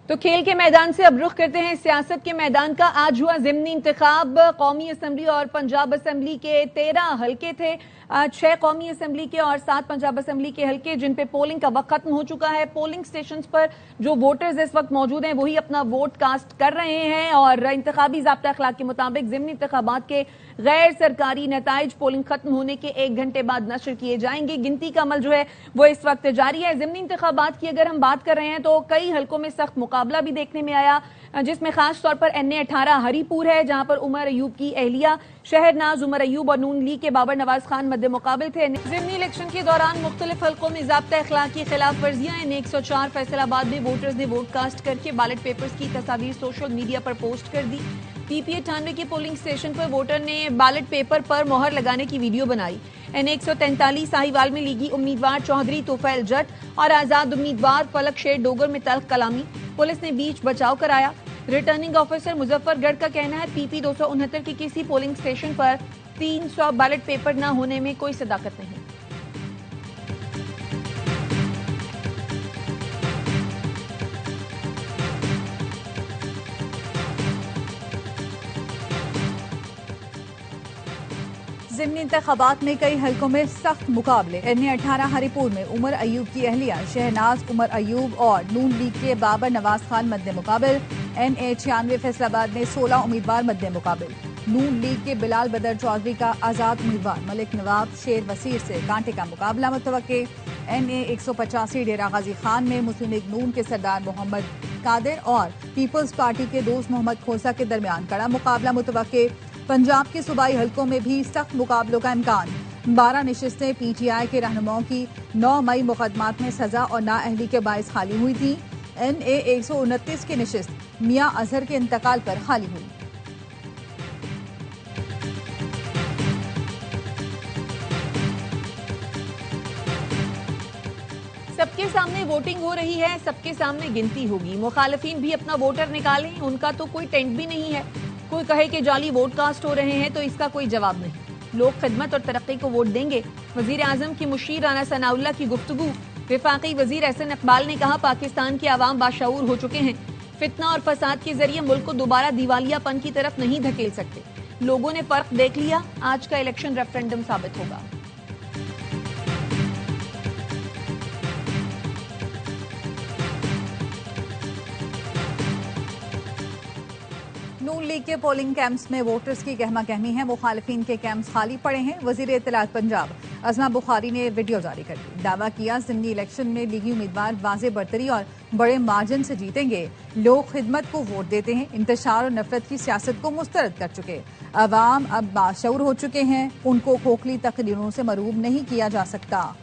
तो खेल के मैदान से अब रुख करते हैं सियासत के मैदान का। आज हुआ ज़िमनी इंतखाब। कौमी असम्बली और पंजाब असम्बली के 13 हलके थे। 6 कौमी असम्बली के और 7 पंजाब असम्बली के हलके जिन पे पोलिंग का वक्त खत्म हो चुका है। पोलिंग स्टेशन पर जो वोटर्स इस वक्त मौजूद हैं वही अपना वोट कास्ट कर रहे हैं और इंतखाबी ज़ाब्ता अखलाक के मुताबिक ज़िमनी इंतखाबात के गैर सरकारी नताइज पोलिंग खत्म होने के 1 घंटे बाद नशर किए जाएंगे। गिनती का अमल जो है वो इस वक्त जारी है। ज़िमनी इंतखाबात की अगर हम बात कर रहे हैं तो कई हलकों में सख्त मुकाबला भी देखने में आया, जिसमें खास तौर पर NA18 हरीपुर है, जहां पर उमर अयूब की अहलिया शहरनाज उमर अयूब और नून लीग के बाबर नवाज खान मद्दे मुकाबिल थे। ज़िमनी इलेक्शन के दौरान मुख्तलिफ हलकों में ज़ाब्ता अखलाक की खिलाफ वर्जियां। NA104 फैसलाबाद में वोटर्स ने वोट कास्ट करके बैलेट पेपर्स की तस्वीर सोशल मीडिया पर पोस्ट कर दी। PP98 के पोलिंग स्टेशन पर वोटर ने बैलेट पेपर पर मोहर लगाने की वीडियो बनाई। NA143 साहिवाल में लीगी उम्मीदवार चौधरी तुफैल जट और आजाद उम्मीदवार फलक शेर डोगर में तल्ख कलामी। पुलिस ने बीच बचाव कराया। रिटर्निंग ऑफिसर मुजफ्फरगढ़ का कहना है PP269 के किसी पोलिंग स्टेशन पर 300 बैलेट पेपर न होने में कोई सदाकत नहीं। ज़िमनी इंतखाबात में कई हलकों में सख्त मुकाबले। NA18 हरीपुर में उमर अयूब की अहलिया शहनाज उमर अयूब और नून लीग के बाबर नवाज खान मद्दे मुकाबिल। NA96 फैसलाबाद में 16 उम्मीदवार मद्दे मुकाबिल। नून लीग के बिलाल बदर चौधरी का आजाद उम्मीदवार मलिक नवाब शेर वसीर से कांटे का मुकाबला मुतवक्के। NA185 डेरा गाजी खान में मुस्लिम लीग नून के सरदार मोहम्मद कादिर और पीपल्स पार्टी के दोस्त मोहम्मद खोसा के दरमियान कड़ा मुकाबला मुतवक्के। पंजाब के सूबाई हलकों में भी सख्त मुकाबलों का इम्कान। 12 नशिस्तें PTI के रहनुमाओं की 9 मई मुकदमात में सजा और नाअहली के बायस खाली हुई थी। NA129 की नशिस्त मियां अजहर के इंतकाल पर खाली हुई। सबके सामने वोटिंग हो रही है, सबके सामने गिनती होगी। मुखालिफिन भी अपना वोटर निकालें, उनका तो कोई टेंट भी नहीं है। कोई कहे कि जाली वोट कास्ट हो रहे हैं तो इसका कोई जवाब नहीं। लोग खिदमत और तरक्की को वोट देंगे। वजीर आजम की मुशीर राना सनाउल्लाह की गुफ्तगू। विफाकी वजीर एहसन इकबाल ने कहा पाकिस्तान के अवाम बाशऊर हो चुके हैं। फितना और फसाद के जरिए मुल्क को दोबारा दिवालियापन की तरफ नहीं धकेल सकते। लोगों ने फर्क देख लिया। आज का इलेक्शन रेफरेंडम साबित होगा। नून लीग के पोलिंग कैंप्स में वोटर्स की गहमा गहमी है। मुखालिफिन के कैंप्स खाली पड़े हैं। वजीर इत्तलात पंजाब अज़मा बुखारी ने वीडियो जारी कर दी। दावा किया ज़िमनी इलेक्शन में लीगी उम्मीदवार वाज़े बरतरी और बड़े मार्जिन से जीतेंगे। लोग खिदमत को वोट देते हैं, इंतशार और नफरत की सियासत को मुस्तरद कर चुके। अवाम अब बाशऊर हो चुके हैं, उनको खोखली तकरीरों से मरूब नहीं किया जा सकता।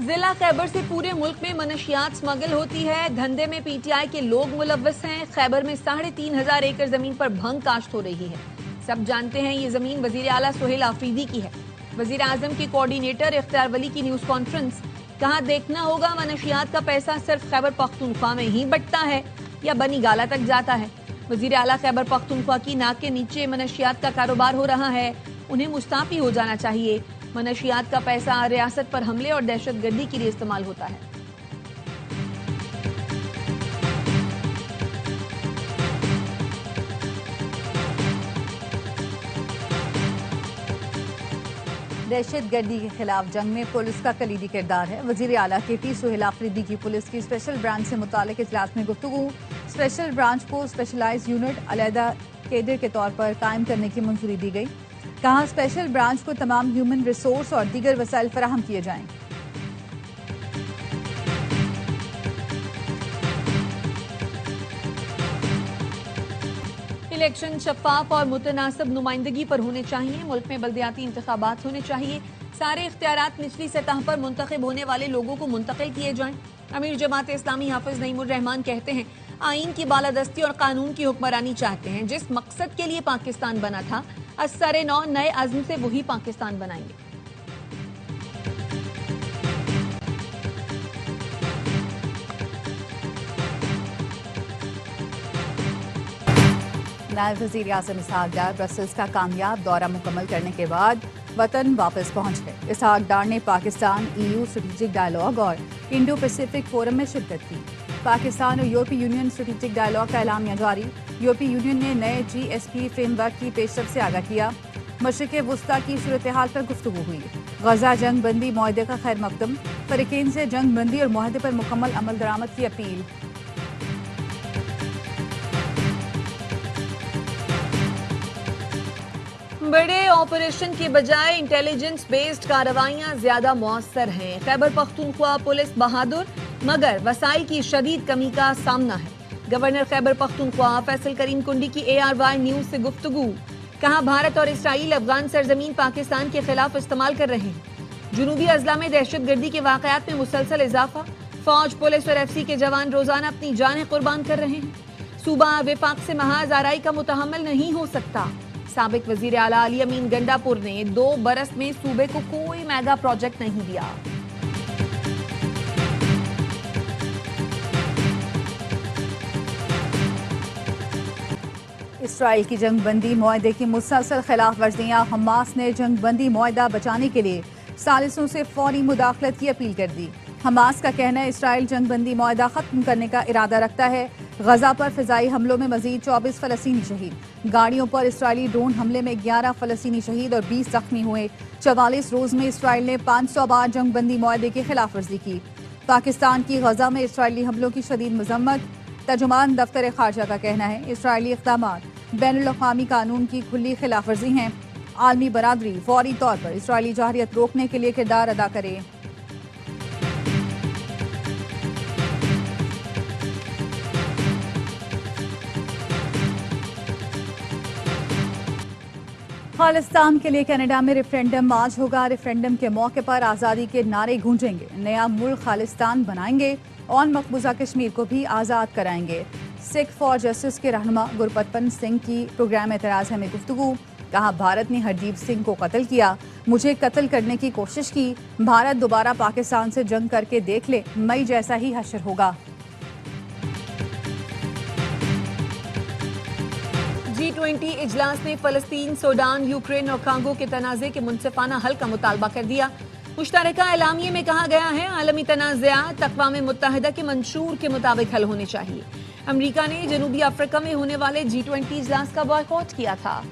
जिला खैबर से पूरे मुल्क में मनशियात स्मगल होती है। धंधे में PTI के लोग मुलव्वस हैं। खैबर में 3,500 एकड़ जमीन पर भंग काश्त हो रही है। सब जानते हैं ये जमीन वजीर आला सुहेल आफरीदी की है। वजीर आजम के कोऑर्डिनेटर इख्तियार वली की न्यूज कॉन्फ्रेंस। कहा देखना होगा मनशियात का पैसा सिर्फ खैबर पख्तूनख्वा में ही बंटता है या बनी गाला तक जाता है। वजीर आला खैबर पख्तूनख्वा की नाक के नीचे मनशियात का कारोबार हो रहा है। उन्हें मुस्ताफी हो जाना चाहिए। मनशियात का पैसा रियासत पर हमले और दहशत गर्दी के लिए इस्तेमाल होता है। दहशत गर्दी के खिलाफ जंग में पुलिस का कलीदी किरदार है। वजीर आला KP सुहेल आफरीदी की पुलिस की स्पेशल ब्रांच से मुतालिक इजलास में गुफ्तगू। स्पेशल ब्रांच को स्पेशलाइज्ड यूनिट अलहदा केडर के तौर पर कायम करने की मंजूरी दी गई। कहा स्पेशल ब्रांच को तमाम ह्यूमन रिसोर्स और दीगर वसाइल फराहम किए जाएं। इलेक्शन शफाफ और मुतनासिब नुमाइंदगी पर होने चाहिए। मुल्क में बल्दियाती इंतखाबात होने चाहिए। सारे इख्तियारात निचली सतह पर मुंतखब होने वाले लोगों को मुंतकिल किए जाएं। अमीर जमात इस्लामी हाफिज नईमुर रहमान कहते हैं आईन की बालादस्ती और कानून की हुक्मरानी चाहते हैं। जिस मकसद के लिए पाकिस्तान बना था असरे नौ नए अज़्म से वही पाकिस्तान बनाएंगे। नायब वज़ीर आज़म इसहाक डार ब्रसेल्स का कामयाब दौरा मुकम्मल करने के बाद वतन वापस पहुंच गए। इसहाक डार ने पाकिस्तान EU स्ट्रेटेजिक डायलॉग और इंडो पैसिफिक फोरम में शिरकत की। पाकिस्तान और यूरोपीय यूनियन स्ट्रेटेजिक डायलॉग का ऐलामिया जारी। यूरोपीय यूनियन ने नए GSP फ्रेमवर्क की पेशरफ से आगाह किया। मशरिक़ वुस्ता की सूरत हाल पर गुफ्तगू हुई। गजा जंग बंदी मुआहदे का खैर मकदम। फरीक़ैन से जंग बंदी और मुआहदे पर मुकम्मल अमल दरामद की अपील। बड़े ऑपरेशन के बजाय इंटेलिजेंस बेस्ड कार्रवाइयां ज्यादा मौसर हैं। खैबर पख्तूनख्वा पुलिस बहादुर मगर वसाइल की शदीद कमी का सामना है। गवर्नर खैबर पख्तूनख्वा फैसल करीम कुंडी की ARY न्यूज से गुफ्तगू। कहा भारत और इसराइल अफगान सरजमीन पाकिस्तान के खिलाफ इस्तेमाल कर रहे हैं। जुनूबी अजला में दहशतगर्दी के वाकयात में मुसलसल इजाफा। फौज पुलिस और FC के जवान रोजाना अपनी जानें कुर्बान कर रहे हैं। सूबा विफाक से महाज आराई का मुतहम्मल नहीं हो सकता। साबिक वजीर आला अली अमीन गंडापुर ने 2 बरस में सूबे को कोई मेगा प्रोजेक्ट नहीं दिया। इसराइल की जंगबंदी मुआहदे की मुसलसल खिलाफ वर्जियां। हमास ने जंगबंदी मुआहदा बचाने के लिए सालिसों से फौरी मुदाखलत की अपील कर दी। हमास का कहना है इसराइल जंगबंदी मुआहदा खत्म करने का इरादा रखता है। गजा पर फिजाई हमलों में मजीद 24 फलस्तीनी शहीद। गाड़ियों पर इसराइली ड्रोन हमले में 11 फलस्तीनी शहीद और 20 जख्मी हुए। 44 रोज में इसराइल ने 500 बार जंगबंदी मुआहदे की खिलाफ वर्जी की। पाकिस्तान की गजा में इसराइली हमलों की शदीद मजम्मत। तर्जुमान दफ्तर खारजा का कहना है इसराइली इक़दामात बैनुल-अक़वामी कानून की खुली खिलाफ वर्जी हैं। आलमी बरादरी फौरी तौर पर इसराइली जारहियत रोकने के लिए किरदार अदा करे। खालिस्तान के लिए कनाडा में रेफरेंडम आज होगा। रेफरेंडम के मौके पर आज़ादी के नारे गूंजेंगे। नया मुल्क खालिस्तान बनाएंगे और मकबूजा कश्मीर को भी आज़ाद कराएंगे। सिख फॉर जस्टिस के रहनुमा गुरपतन सिंह की प्रोग्राम एतराज़ में गुफ्तगू। कहा भारत ने हरदीप सिंह को कत्ल किया, मुझे कत्ल करने की कोशिश की। भारत दोबारा पाकिस्तान से जंग करके देख ले, मई जैसा ही हशर होगा। G20 इजलास ने फलस्तीन, सूडान, यूक्रेन और कांगो के तनाज़े के मुनसिफाना हल का मुतालबा कर दिया। मुश्तरका एलामिये में कहा गया है आलमी तनाज़ात अक़वाम मुत्तहिदा के मंशूर के मुताबिक हल होने चाहिए। अमरीका ने जनूबी अफ्रीका में होने वाले G20 इजलास का बॉयकॉट किया था।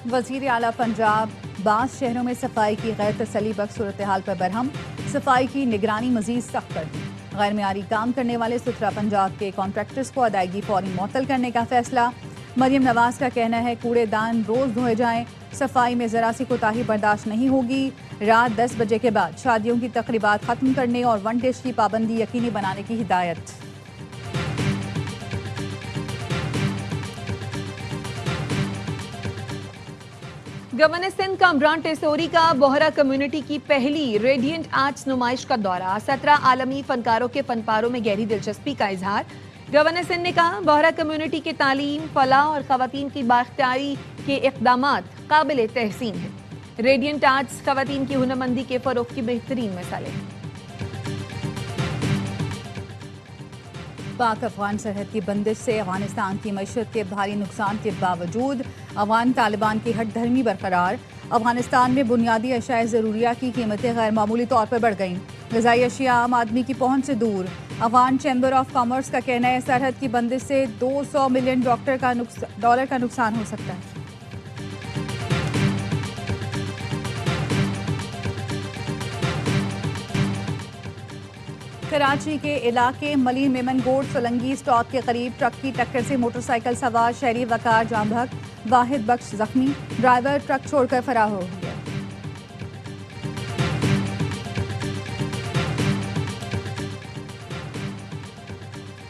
वज़ीर आला पंजाब बास शहरों में सफाई की गैर तसल्ली बख्श सूरत हाल पर बरहम। सफाई की निगरानी मजीद सख्त कर दी। गैर मियारी काम करने वाले सुथरा पंजाब के कॉन्ट्रैक्टर्स को अदायगी फौरी मुअत्तल करने का फैसला। मरियम नवाज का कहना है कूड़ेदान रोज धोए जाएं, सफाई में जरा सी कोताही बर्दाश्त नहीं होगी। रात 10 बजे के बाद शादियों की तकरीबात खत्म करने और 1 डिश की पाबंदी यकीनी बनाने की हिदायत। गवर्नर सिंध कामरान टेसोरी का बोहरा कम्युनिटी की पहली रेडियंट आर्ट्स नुमाइश का दौरा। 17 आलमी फनकारों के फनपारों में गहरी दिलचस्पी का इजहार। गवर्नर सिंध ने कहा बोहरा कम्युनिटी के तालीम, फलाह और खवातीन की बाख्तियारी के इक़दामात काबिल तहसीन है। रेडियंट आर्ट्स खवातीन की हुनरमंदी के फरोग की बेहतरीन मिसालें हैं। पाक अफगान सरहद की बंदिश से अफगानिस्तान की मईशत के भारी नुकसान के बावजूद अफगान तालिबान की हट धर्मी बरकरार। अफगानिस्तान में बुनियादी अशाए ज़रूरिया की कीमतें गैर मामूली तौर पर बढ़ गईं। ग़िज़ाई अशिया आम आदमी की पहुंच से दूर। अफगान चैम्बर ऑफ कॉमर्स का कहना है सरहद की बंदिश से $200 मिलियन डॉलर का नुकसान हो सकता है। कराची के इलाके मली मेमनगोड सोलंगी स्टॉप के करीब ट्रक की टक्कर से मोटरसाइकिल सवार शहरी वकार जामभग, वाहिद बख्श जख्मी। ड्राइवर ट्रक छोड़कर फरार हो गया।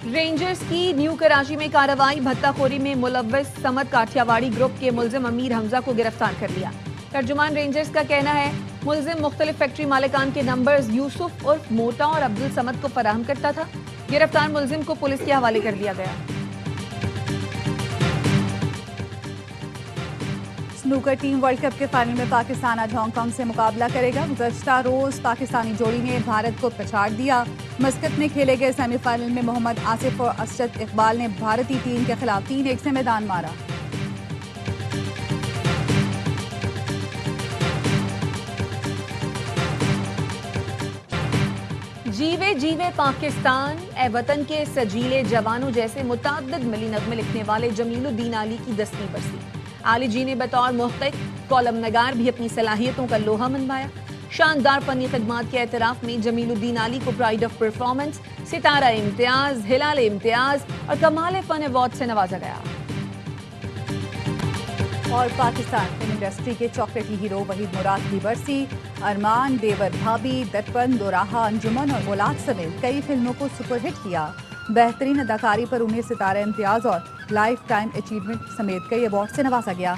रेंजर्स की न्यू कराची में कार्रवाई। भत्ताखोरी में मुलव्वस समत काठियावाड़ी ग्रुप के मुल्जिम अमीर हमजा को गिरफ्तार कर लिया। तर्जुमान रेंजर्स का कहना है मुल्जिम मुख्तलिफ फैक्ट्री मालिकान के नंबर्स यूसुफ उर्फ मोटा और अब्दुल समद को फराहम करता था। गिरफ्तार मुल्जिम को पुलिस के हवाले कर दिया गया। स्नूकर टीम वर्ल्ड कप के फाइनल में पाकिस्तान आज हांगकांग से मुकाबला करेगा। गुज़श्ता रोज पाकिस्तानी जोड़ी ने भारत को पछाड़ दिया। मस्कत में खेले गए सेमीफाइनल में मोहम्मद आसिफ और असद इकबाल ने भारतीय टीम के खिलाफ 3-1 से मैदान मारा। जीवे जीवे पाकिस्तान ए वतन के सजीले जवानों जैसे मुतअद्दिद मिली नगमे लिखने वाले जमीलुद्दीन आली की दस्तगी बरसी। आली जी ने बतौर मुहक़्क़िक़ कॉलम नगार भी अपनी सलाहियतों का लोहा मनवाया। शानदार फनी खिदमात के एतराफ़ में जमीलुद्दीन आली को प्राइड ऑफ परफॉर्मेंस, सितारा इम्तियाज, हिलाल इम्तियाज और कमाल फन अवार्ड से नवाजा गया। और पाकिस्तान फिल्म इंडस्ट्री के चॉकलेटी हीरो वहीद मुराद की बरसी। अरमान, देवर भाभी, दर्पण, दोराहा, अंजुमन और औलाद समेत कई फिल्मों को सुपरहिट किया। बेहतरीन अदाकारी पर उन्हें सितारा इम्तियाज और लाइफ टाइम अचीवमेंट समेत कई अवार्ड से नवाजा गया।